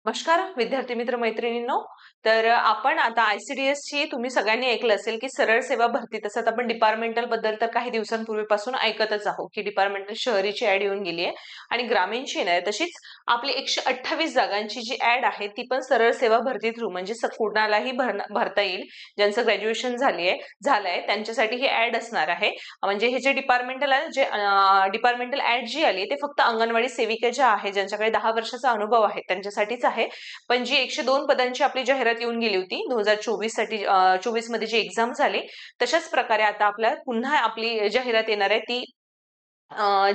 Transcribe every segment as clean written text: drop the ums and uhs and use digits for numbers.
नमस्कार विद्यार्थी मित्र मैत्रिणींनो. तर आपण आता ICDS ची तुम्ही सगळ्यांनी ऐकलं असेल की सरळ सेवा भरती, तसंच आपण डिपार्टमेंटल बद्दल तर काही दिवसांपूर्वीपासून ऐकतच आहोत की डिपार्टमेंटल शहरीची ऍड येऊन गेली आहे आणि ग्रामीणची येणार. तशीच आपली 128 जागांची जी ऍड आहे ती पण सरळ सेवा भरती थ्रू म्हणजे कुणालाही भरता येईल. ज्यांचं ग्रॅज्युएशन झालंय त्यांच्यासाठी ही ऍड असणार आहे. म्हणजे हे जे डिपार्टमेंटल आहे, जे डिपार्टमेंटल ऍड जी आली ते फक्त अंगणवाडी सेविका ज्या आहे, ज्यांच्याकडे 10 वर्षाचा अनुभव आहे त्यांच्यासाठीच आहे. पण जी 102 पदांची आपली जाहिरात येऊन गेली होती 2024 साठी, 24 मध्ये जी एक्झाम झाली, तशाच प्रकारे आता आपल्या पुन्हा आपली जाहिरात येणार आहे. ती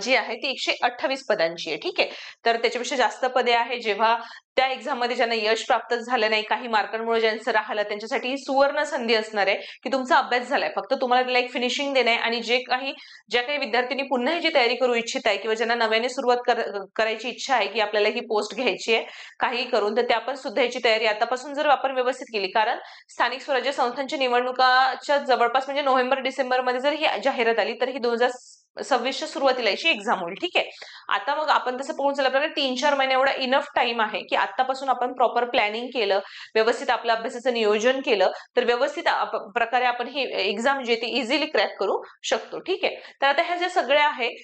जी आहे ती 128 पदांची आहे. ठीक आहे. तर त्याच्यापेक्षा जास्त पदे आहे. जेव्हा त्या एक्झाम मध्ये ज्यांना यश प्राप्त झालं नाही, काही मार्कांमुळे ज्यांचं राहिलं, त्यांच्यासाठी ही सुवर्ण संधी असणार आहे की तुमचा अभ्यास झालाय, फक्त तुम्हाला त्याला एक फिनिशिंग देणं आहे. आणि ज्या काही विद्यार्थ्यांनी पुन्हा ह्याची तयारी करू इच्छित आहे किंवा ज्यांना नव्याने सुरुवात करायची इच्छा आहे की आपल्याला ही पोस्ट घ्यायची आहे काही करून, तर आपण सुद्धा याची तयारी आतापासून जर आपण व्यवस्थित केली, कारण स्थानिक स्वराज्य संस्थांच्या निवडणुकाच्या जवळपास म्हणजे नोव्हेंबर डिसेंबर मध्ये जर ही जाहिरात आली तर ही 2026च्या सुरुवातीला याची एक्झाम होईल. ठीक आहे. आता मग आपण तसं पाहून चला, आपल्याला 3-4 महिने एवढा इनफ टाइम आहे की आतापासून आपण प्रॉपर प्लॅनिंग केलं, व्यवस्थित आपलं अभ्यासाचं नियोजन केलं, तर व्यवस्थित प्रकारे आपण ही एक्झाम जी ती इझिली क्रॅक करू शकतो. ठीक आहे. तर आता ह्या ज्या सगळ्या आहे,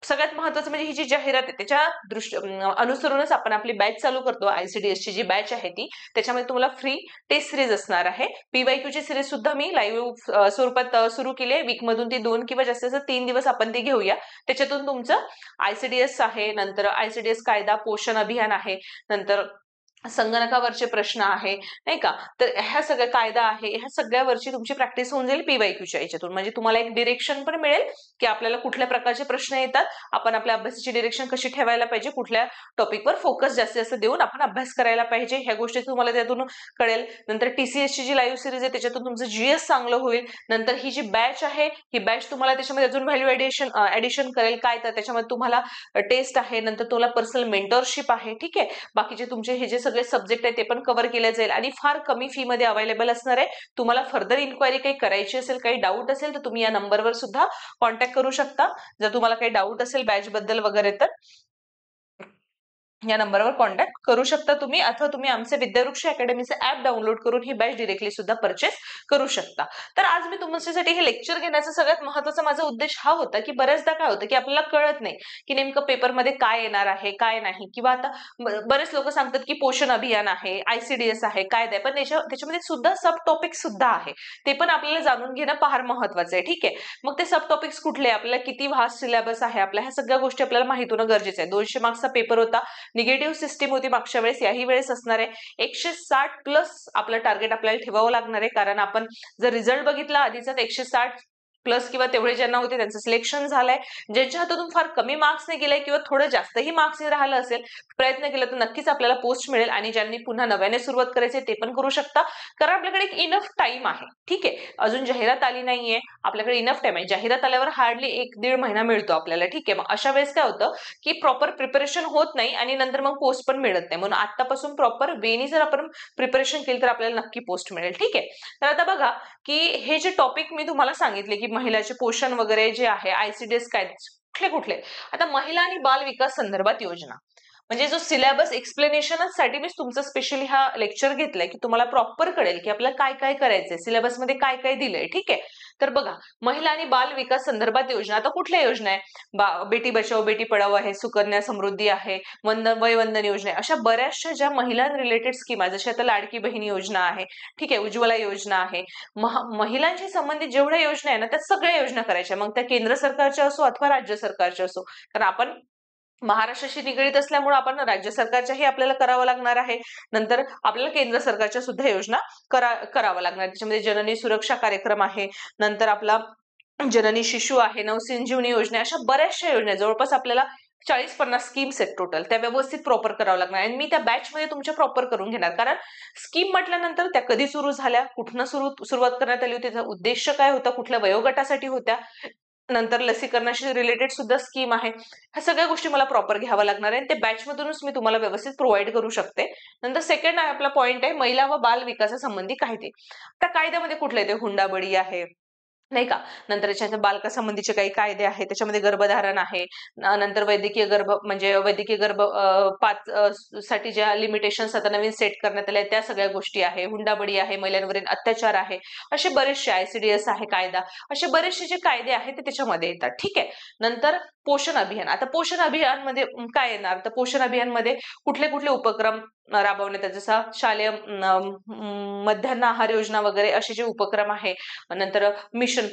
सगळ्यात महत्वाचं म्हणजे ही जी जाहिरात आहे त्याच्या अनुसरूनच आपण आपली बॅच चालू करतो. ICDS ची जी बॅच आहे ती, त्याच्यामध्ये तुम्हाला फ्री टेस्ट सिरीज असणार आहे. PYQ ची सिरीज सुद्धा मी लाईव्ह स्वरूपात सुरू केली आहे. वीक मधून ती 2 किंवा जास्तीत जास्त 3 दिवस आपण ती घेऊया. त्याच्यातून तुमचं ICDS आहे, नंतर ICDS कायदा, पोषण अभियान आहे, नंतर संगणकावरचे प्रश्न आहे, नाही का. तर ह्या सगळ्या कायदा आहे, ह्या सगळ्यावरची तुमची प्रॅक्टिस होऊन जाईल PYQच्या याच्यातून. म्हणजे तुम्हाला एक डिरेक्शन पण मिळेल की आपल्याला कुठल्या प्रकारचे प्रश्न येतात, आपण आपल्या अभ्यासाची डिरेक्शन कशी ठेवायला पाहिजे, कुठल्या टॉपिकवर फोकस जास्तीत जास्त देऊन आपण अभ्यास करायला पाहिजे, ह्या गोष्टी तुम्हाला त्यातून कळेल. नंतर TCS ची जी लाईव्ह सिरीज आहे त्याच्यातून तुमचं GS चांगलं होईल. नंतर ही जी बॅच आहे, ही बॅच तुम्हाला त्याच्यामध्ये अजून व्हॅल्यू ऍडिशन करेल. काय तर त्याच्यामध्ये तुम्हाला टेस्ट आहे, नंतर तुम्हाला पर्सनल मेंटरशिप आहे. ठीक आहे. बाकीचे तुमचे हे जे सगळे सब्जेक्ट आहे ते पण कव्हर केले जाईल आणि फार कमी फी मध्ये अवेलेबल असणार आहे. तुम्हाला फर्दर इन्क्वायरी काही करायची असेल, काही डाऊट असेल, तर तुम्ही या नंबरवर सुद्धा कॉन्टॅक्ट करू शकता. जर तुम्हाला काही डाऊट असेल बॅच बद्दल वगैरे तर या नंबरवर कॉन्टॅक्ट करू शकता तुम्ही, अथवा तुम्ही आमचे विद्यावृक्ष अकॅडमीचे ऍप डाउनलोड करून ही बॅच डिरेक्टली सुद्धा परचेस करू शकता. तर आज मी तुमच्यासाठी हे लेक्चर घेण्याचा सगळ्यात महत्वाचा माझा उद्देश हा होता की बऱ्याचदा काय होतं की आपल्याला कळत नाही की नेमकं पेपरमध्ये काय येणार आहे काय नाही. किंवा आता बरेच लोक सांगतात की पोषण अभियान आहे, ICDS आहे, कायदा आहे, पण त्याच्यामध्ये सुद्धा सब टॉपिक सुद्धा आहे. ते पण आपल्याला जाणून घेणं फार महत्वाचं आहे. ठीक आहे. मग ते सब टॉपिक्स कुठले, आपल्याला किती व्हास्ट सिलेबस आहे, आपल्या ह्या सगळ्या गोष्टी आपल्याला माहिती होणं गरजेचं आहे. 200 मार्क्सचा पेपर होता, निगेटिव्ह सिस्टीम होती मागच्या वेळेस, याही वेळेस असणार आहे. 160 प्लस आपलं टार्गेट आपल्याला ठेवावं लागणार आहे, कारण आपण जर रिझल्ट बघितला आधीचा 160 प्लस किंवा तेवढे ज्यांना होते त्यांचं सिलेक्शन झालंय. ज्यांच्या हातातून फार कमी मार्क्स नाही गेलाय किंवा थोडं जास्तही मार्क्स राहिलं असेल, प्रयत्न केला तर नक्कीच आपल्याला पोस्ट मिळेल. आणि ज्यांनी पुन्हा नव्याने सुरुवात करायची ते पण करू शकता, कारण आपल्याकडे एक इनफ टाइम आहे. ठीक आहे. अजून जाहिरात आली नाहीये, आपल्याकडे इनफ टाइम आहे. जाहिरात आल्यावर हार्डली 1-1.5 महिना मिळतो आपल्याला. ठीक आहे. मग अशा वेळेस काय होतं की प्रॉपर प्रिपरेशन होत नाही आणि नंतर मग पोस्ट पण मिळत नाही. म्हणून आतापासून प्रॉपर वेनी जर आपण प्रिपरेशन केली तर आपल्याला नक्की पोस्ट मिळेल. ठीक आहे. तर आता बघा की हे जे टॉपिक मी तुम्हाला सांगितले की महिलाचे पोषण वगैरे जे आहे, ICDS काय कुठले कुठले. आता महिला आणि बाल विकास संदर्भात योजना, म्हणजे जो सिलेबस एक्सप्लेनेशनच साठी मी तुमचं स्पेशली हा लेक्चर घेतलाय की तुम्हाला प्रॉपर कळेल की आपल्याला काय काय करायचंय, सिलेबस मध्ये काय काय दिलंय. ठीक आहे. तर बघा, महिला आणि बाल विकास संदर्भात योजना, आता कुठल्या योजना आहे, बेटी बचाओ बेटी पढाओ आहे, सुकन्या समृद्धी आहे, वय वंदन योजना आहे, अशा बऱ्याचशा ज्या महिला रिलेटेड स्कीम आहे, जशी आता लाडकी बहिणी योजना आहे. ठीक आहे. उज्ज्वला योजना आहे. महिलांशी संबंधित जेवढ्या योजना आहे ना त्या सगळ्या योजना करायच्या, मग त्या केंद्र सरकारच्या असो अथवा राज्य सरकारच्या असो. कारण आपण महाराष्ट्राशी निगडीत असल्यामुळे आपण राज्य सरकारच्याही आपल्याला करावं लागणार आहे. नंतर आपल्याला केंद्र सरकारच्या सुद्धा योजना करावं लागणार. त्याच्यामध्ये जननी सुरक्षा कार्यक्रम आहे, नंतर आपला जननी शिशु आहे, नवसंजीवनी योजना, अशा बऱ्याचशा योजना जवळपास आपल्याला 40-50 स्कीम्स आहेत टोटल. त्या व्यवस्थित प्रॉपर करावं लागणार आणि मी त्या बॅच मध्ये तुमच्या प्रॉपर करून घेणार. कारण स्कीम म्हटल्यानंतर त्या कधी सुरू झाल्या, कुठनं सुरुवात करण्यात आली होती, त्याचा उद्देश काय होता, कुठल्या वयोगटासाठी होत्या, नंतर लसीकरणाशी रिलेटेड सुद्धा स्कीम आहे. ह्या सगळ्या गोष्टी मला प्रॉपर घ्याव्या लागणार आहे. ते बॅच मधूनच मी तुम्हाला व्यवस्थित प्रोव्हाइड करू शकते. नंतर सेकंड आहे आपला पॉइंट आहे महिला व बाल विकासासंबंधी कायदे. त्या कायद्यामध्ये कुठले ते हुंडाबळी आहे, नाही का. नंतर याच्यात बालकासंबंधीचे काही कायदे आहेत, त्याच्यामध्ये गर्भधारण आहे. नंतर वैद्यकीय गर्भ म्हणजे वैद्यकीय साठी ज्या लिमिटेशन्स आता नवीन सेट करण्यात आल्या त्या सगळ्या गोष्टी आहे. हुंडाबळी आहे, महिलांवरील अत्याचार आहे, असे बरेचसे ICDS आहे कायदा, असे बरेचसे जे कायदे आहेत ते त्याच्यामध्ये येतात. ठीक आहे. नंतर पोषण अभियान. आता पोषण अभियानमध्ये काय येणार, तर पोषण अभियानमध्ये कुठले कुठले उपक्रम राबवण्यात येतात, जसा शालेय मध्यान्ह आहार योजना वगैरे असे जे उपक्रम आहे. नंतर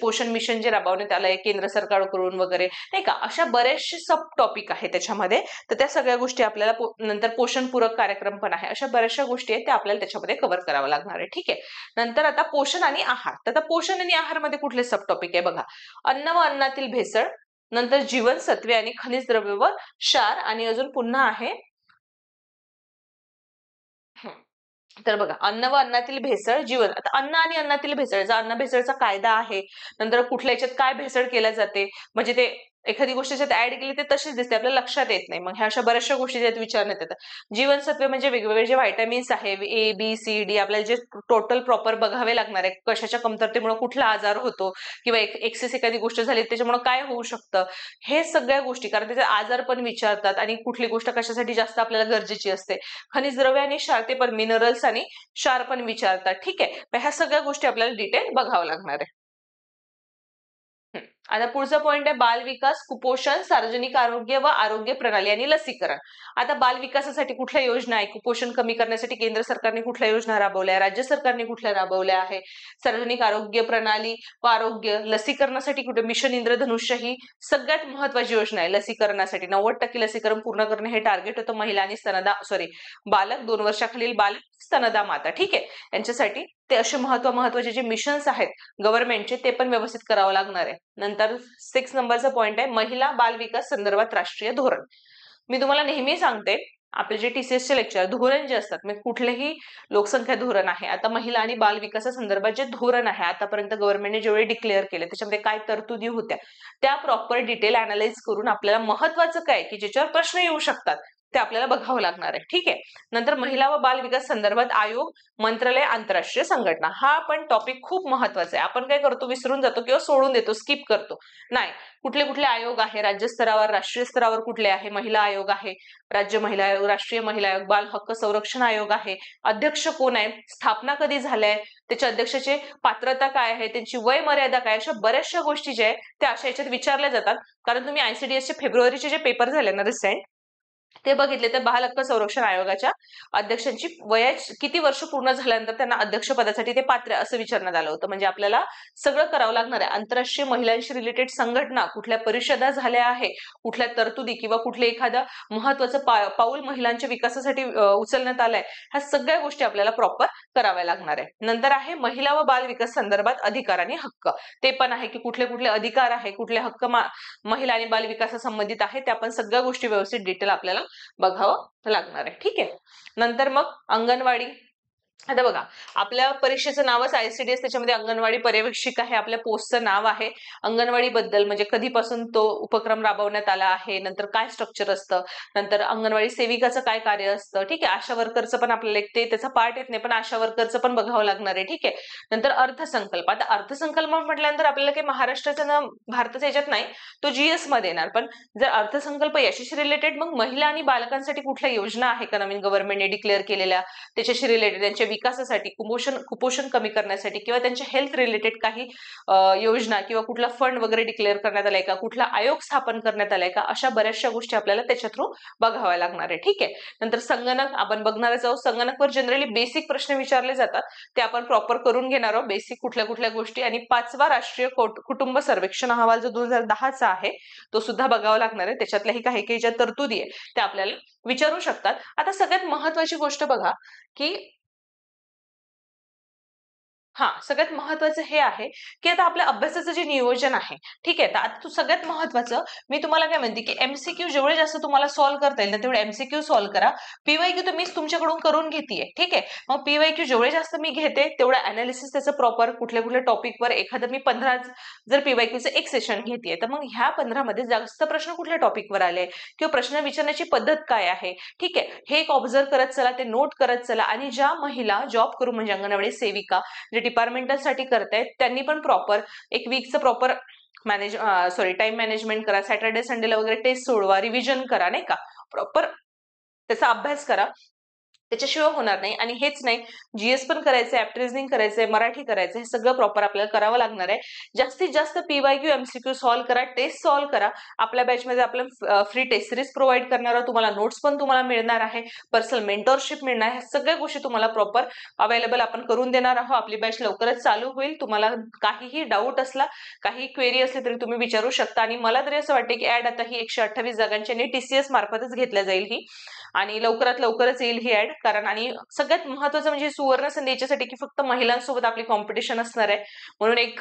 पोषण मिशन जे राबवण्यात आलंय केंद्र सरकारकडून वगैरे, नाही का. अशा बरेचसे सब टॉपिक आहे त्याच्यामध्ये. तर त्या सगळ्या गोष्टी आपल्याला नंतर पोषणपूरक कार्यक्रम पण आहे. अशा बऱ्याचशा गोष्टी आहेत त्या आपल्याला त्याच्यामध्ये कव्हर करावं लागणार आहे. ठीक आहे. नंतर आता पोषण आणि आहार. तर आता पोषण आणि आहार मध्ये कुठले सब टॉपिक आहे बघा. अन्न व अन्नातील भेसळ, नंतर जीवनसत्वे आणि खनिज द्रव्य व क्षार, आणि अजून पुन्हा आहे तर बघा, अन्न व अन्नातील भेसळ, जीवन. आता अन्न आणि अन्नातील भेसळ, अन्न भेसळचा कायदा आहे. नंतर कुठल्या याच्यात काय भेसळ केल्या जाते, म्हणजे ते एखादी गोष्ट ज्याच्यात ऍड केली ते तशीच दिसते, आपल्याला लक्षात येत नाही. मग ह्या अशा बऱ्याचशा गोष्टी ज्यात विचारण्यात येतात. जीवनसत्वे म्हणजे वेगवेगळे जे व्हायटामिन्स आहे, A, B, C, D, आपल्याला जे टोटल प्रॉपर बघावे लागणार आहे, कशाच्या कमतरतेमुळे कुठला आजार होतो किंवा एक्सेस एखादी गोष्ट झाली त्याच्यामुळे काय होऊ शकतं, हे सगळ्या गोष्टी. कारण त्याचे आजार पण विचारतात आणि कुठली गोष्ट कशासाठी जास्त आपल्याला गरजेची असते. खनिज द्रव्य आणि क्षार, ते पण मिनरल्स आणि क्षार पण विचारतात. ठीक आहे. ह्या सगळ्या गोष्टी आपल्याला डिटेल बघावं लागणार आहे. आता पुढचा पॉइंट आहे बालविकास, कुपोषण, सार्वजनिक आरोग्य व आरोग्य प्रणाली आणि लसीकरण. आता बालविकासासाठी कुठल्या योजना आहे, कुपोषण कमी करण्यासाठी केंद्र सरकारने कुठल्या योजना राबवल्या, राज्य सरकारने कुठल्या राबवल्या आहे, सार्वजनिक आरोग्य प्रणाली व आरोग्य लसीकरणासाठी कुठे मिशन इंद्रधनुष्य ही सगळ्यात महत्वाची योजना आहे. लसीकरणासाठी 90% लसीकरण पूर्ण करणे हे टार्गेट होतं महिला आणि बालक, 2 वर्षाखालील बालक, स्तनदा माता. ठीक आहे. यांच्यासाठी ते असे महत्वाचे जे मिशन्स आहेत गव्हर्नमेंटचे ते पण व्यवस्थित करावं लागणार आहे. नंतर 6 नंबरचा पॉइंट आहे महिला बाल विकास संदर्भात राष्ट्रीय धोरण. मी तुम्हाला नेहमी सांगते, आपले जे TCS चे लेक्चर धोरण जे असतात, म्हणजे कुठलेही लोकसंख्या धोरण आहे, आता महिला आणि बाल विकासासंदर्भात जे धोरण आहे आतापर्यंत गव्हर्नमेंटने जेवढे डिक्लेअर केले त्याच्यामध्ये काय तरतुदी होत्या त्या प्रॉपर डिटेल अनालाइज करून आपल्याला महत्वाचं काय की ज्याच्यावर प्रश्न येऊ शकतात ते आपल्याला बघावं लागणार आहे. ठीक आहे. नंतर महिला व बाल विकास संदर्भात आयोग, मंत्रालय, आंतरराष्ट्रीय संघटना. हा पण टॉपिक खूप महत्वाचा आहे. आपण काय करतो, विसरून जातो किंवा सोडून देतो, स्किप करतो. नाही, कुठले कुठले आयोग आहे, राज्य स्तरावर, राष्ट्रीय स्तरावर कुठले आहे, महिला आयोग आहे, राज्य महिला आयोग, राष्ट्रीय महिला आयोग, बाल हक्क संरक्षण आयोग आहे, अध्यक्ष कोण आहे, स्थापना कधी झाल्या, त्याच्या अध्यक्षाची पात्रता काय आहे, त्यांची वय मर्यादा काय, अशा बऱ्याचशा गोष्टी ज्या आहेत त्या अशा याच्यात विचारल्या जातात. कारण तुम्ही ICDS चे फेब्रुवारीचे जे पेपर झाले ना रिसेंट ते बघितले तर बाल हक्क संरक्षण आयोगाच्या अध्यक्षांची वयाची किती वर्ष पूर्ण झाल्यानंतर त्यांना अध्यक्ष पदासाठी ते पात्र असं विचारण्यात आलं होतं. म्हणजे आपल्याला सगळं करावं लागणार आहे. आंतरराष्ट्रीय महिलांशी रिलेटेड संघटना, कुठल्या परिषदा झाल्या आहे, कुठल्या तरतुदी किंवा कुठले एखादं महत्वाचं पाऊल महिलांच्या विकासासाठी उचलण्यात आलंय, ह्या सगळ्या गोष्टी आपल्याला प्रॉपर कराव्या लागणार आहे. नंतर आहे महिला व बाल विकास संदर्भात अधिकार आणि हक्क. ते पण आहे की कुठले कुठले अधिकार आहे, कुठले हक्क महिला आणि बाल विकासासंबंधित आहे, त्या पण सगळ्या गोष्टी व्यवस्थित डिटेल आपल्याला बघावं लागणार आहे. ठीक आहे. नंतर मग अंगणवाडी. आता बघा, आपल्या परीक्षेचं नावच ICDS, त्याच्यामध्ये अंगणवाडी पर्यवेक्षिका हे आपल्या पोस्टचं नाव आहे. अंगणवाडी बद्दल म्हणजे कधीपासून तो उपक्रम राबवण्यात आला आहे, नंतर काय स्ट्रक्चर असतं, नंतर अंगणवाडी सेविकाचं काय कार्य असतं. ठीक आहे. आशा वर्करचं पण आपल्याला त्याचा पार्ट येत नाही, पण आशा वर्करचं पण बघावं लागणार आहे. ठीक आहे. नंतर अर्थसंकल्प. आता अर्थसंकल्प म्हटल्यानंतर आपल्याला काही महाराष्ट्राचा ना भारताच्या याच्यात नाही, तो GS मध्ये येणार. पण जर अर्थसंकल्प याच्याशी रिलेटेड, मग महिला आणि बालकांसाठी कुठल्या योजना आहे का नवीन गव्हर्नमेंटने डिक्लेअर केलेल्या, त्याच्याशी रिलेटेड त्यांच्या विकासासाठी, कुपोषण कमी करण्यासाठी किंवा त्यांच्या हेल्थ रिलेटेड काही योजना किंवा कुठला फंड वगैरे डिक्लेअर करण्यात आलाय का, कुठला आयोग स्थापन करण्यात आलाय का, अशा बऱ्याचशा गोष्टी आपल्याला त्याच्या थ्रू बघाव्या लागणार आहे. ठीक आहे. नंतर संगणक आपण बघणारच आहोत. संगणकवर जनरली बेसिक प्रश्न विचारले जातात, ते आपण प्रॉपर करून घेणार आहोत, बेसिक कुठल्या कुठल्या गोष्टी. आणि 5वा राष्ट्रीय कुटुंब सर्वेक्षण अहवाल जो 2010चा आहे तो सुद्धा बघावा लागणार आहे. त्याच्यातल्याही काही ज्या तरतुदी आहे त्या आपल्याला विचारू शकतात. आता सगळ्यात महत्वाची गोष्ट बघा की सगळ्यात महत्वाचं हे आहे की आता आपल्या अभ्यासाचं जे नियोजन आहे, ठीक आहे, तर आता सगळ्यात महत्वाचं मी तुम्हाला काय म्हणते की MCQ जेवढे जास्त तुम्हाला सॉल्व्ह करता येईल ना तेवढे MCQ सॉल्व्ह करा. PYQ तर मीच तुमच्याकडून करून घेतेय. ठीक आहे. मग PYQ जेवढे जास्त मी घेते तेवढं अनालिसिस त्याचं प्रॉपर कुठल्या कुठल्या टॉपिकवर एखादं मी 15 जर PYQचं एक सेशन घेतेय, तर मग ह्या 15 मध्ये जास्त प्रश्न कुठल्या टॉपिकवर आले किंवा प्रश्न विचारण्याची पद्धत काय आहे, ठीक आहे, हे एक ऑब्झर्व करत चला, ते नोट करत चला. आणि ज्या महिला जॉब करू म्हणजे अंगणवाडी सेविका, जे डिपार्टमेंटल साठी करतायत त्यांनी पण प्रॉपर एक वीकचं प्रॉपर टाइम मॅनेजमेंट करा, सॅटर्डे संडेला वगैरे टेस्ट सोडवा, रिव्हिजन करा, नाही का, प्रॉपर त्याचा अभ्यास करा, त्याच्याशिवाय होणार नाही. आणि हेच नाही, जीएस पण करायचंय, ऍप्ट रिझनिंग करायचंय, मराठी करायचंय, हे सगळं प्रॉपर आपल्याला करावं लागणार आहे. जास्तीत जास्त पीवायक्यू एमसीक्यू सॉल्व्ह करा, टेस्ट सॉल्व्ह करा. आपल्या बॅचमध्ये आपल्याला फ्री टेस्ट सिरीज प्रोव्हाइड करणार आहोत, तुम्हाला नोट्स पण तुम्हाला मिळणार आहे, पर्सनल मेंटरशिप मिळणार आहे, सगळ्या गोष्टी तुम्हाला प्रॉपर अवेलेबल आपण करून देणार आहोत. आपली बॅच लवकरच चालू होईल. तुम्हाला काहीही डाऊट असला, काही क्वेरी असली तरी तुम्ही विचारू शकता. आणि मला तरी असं वाटतं की ऍड आता ही 128 जागांची आणि TCS मार्फतच घेतल्या जाईल ही, आणि लवकरात लवकरच येईल ही ऍड. कारण आणि सगळ्यात महत्वाचं म्हणजे सुवर्ण संधी याच्यासाठी की फक्त महिलांसोबत आपली कॉम्पिटिशन असणार आहे, म्हणून एक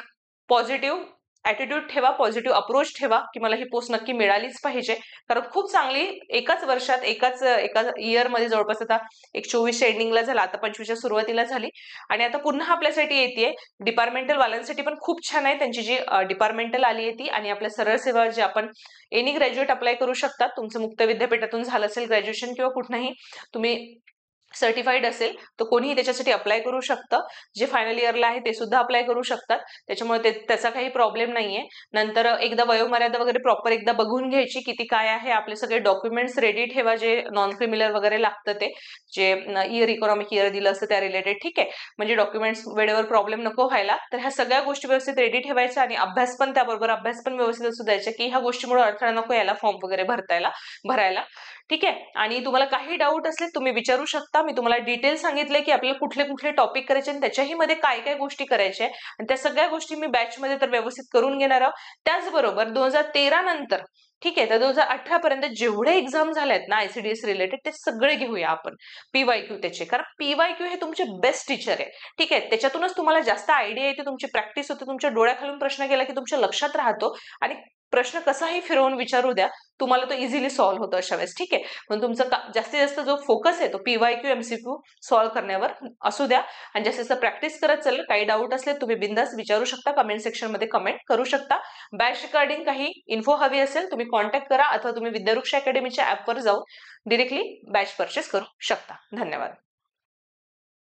पॉझिटिव्ह ऍटिट्यूड ठेवा, पॉझिटिव्ह अप्रोच ठेवा की मला ही पोस्ट नक्की मिळालीच पाहिजे. कारण खूप चांगली एकाच वर्षात एका इयरमध्ये जवळपास आता एक 24च्या एंडिंगला झाला, आता 25च्या सुरुवातीला झाली, आणि आता पुन्हा आपल्यासाठी येते. डिपार्टमेंटल वाल्यांसाठी पण खूप छान आहे, त्यांची जी डिपार्टमेंटल आली आहे ती. आणि आपल्या सरळ सेवा जे आपण एनी ग्रॅज्युएट अप्लाय करू शकतात, तुमचं मुक्त विद्यापीठातून झालं असेल ग्रॅज्युएशन किंवा कुठनंही तुम्ही सर्टिफाईड असेल तर कोणीही त्याच्यासाठी अप्लाय करू शकतं. जे फायनल इयरला आहे ते सुद्धा अप्लाय करू शकतात, त्याच्यामुळे त्याचा काही प्रॉब्लेम नाहीये. नंतर एकदा वयोमर्यादा वगैरे प्रॉपर एकदा बघून घ्यायची किती काय आहे. आपले सगळे डॉक्युमेंट्स रेडी ठेवा, जे नॉन क्रिमिनल वगैरे लागतं ते, जे इकॉनॉमिक इयर दिलं असतं त्या रिलेटेड, ठीक आहे. म्हणजे डॉक्युमेंट्स वेळेवर प्रॉब्लेम नको व्हायला. तर ह्या सगळ्या गोष्टी व्यवस्थित रेडी ठेवायच्या, आणि अभ्यास पण त्याबरोबर अभ्यास पण व्यवस्थित असू द्यायचा की ह्या गोष्टीमुळे अडथळा नको यायला फॉर्म वगैरे भरायला, ठीक आहे. आणि तुम्हाला काही डाऊट असले तुम्ही विचारू शकता. मी तुम्हाला डिटेल सांगितले की आपल्याला कुठले कुठले टॉपिक करायचे आणि त्याच्याही मध्ये काय काय गोष्टी करायच्या, आणि त्या सगळ्या गोष्टी मी बॅचमध्ये तर व्यवस्थित करून घेणार आहोत. त्याचबरोबर 2013 नंतर, ठीक आहे, तर 2018 पर्यंत जेवढे एक्झाम झालेत ना ICDS रिलेटेड ते सगळे घेऊया आपण पीवायक्यू त्याचे. कारण पीवायक्यू हे तुमचे बेस्ट टीचर आहे, ठीक आहे. त्याच्यातूनच तुम्हाला जास्त आयडिया येते, तुमची प्रॅक्टिस होते, तुमच्या डोळ्याखालून प्रश्न केला की तुमच्या लक्षात राहतो, आणि प्रश्न कसाही फिरवून विचारू द्या, तुम्हाला तो इझिली सॉल्व्ह होतो अशा वेळेस, ठीक आहे. म्हणून तुमचा जास्तीत जास्त जो फोकस आहे तो पीवायक्यू MCQ सॉल्व्ह करण्यावर असू द्या, आणि जास्तीत जास्त प्रॅक्टिस करत चला. काही डाऊट असले तुम्ही बिंदास विचारू शकता, कमेंट सेक्शन मध्ये कमेंट करू शकता. बॅच रिगार्डिंग काही इन्फो हवी असेल तुम्ही कॉन्टॅक्ट करा, अथवा तुम्ही विद्यावृक्ष अकॅडमीच्या ऍपवर जाऊन डिरेक्टली बॅच परचेस करू शकता. धन्यवाद.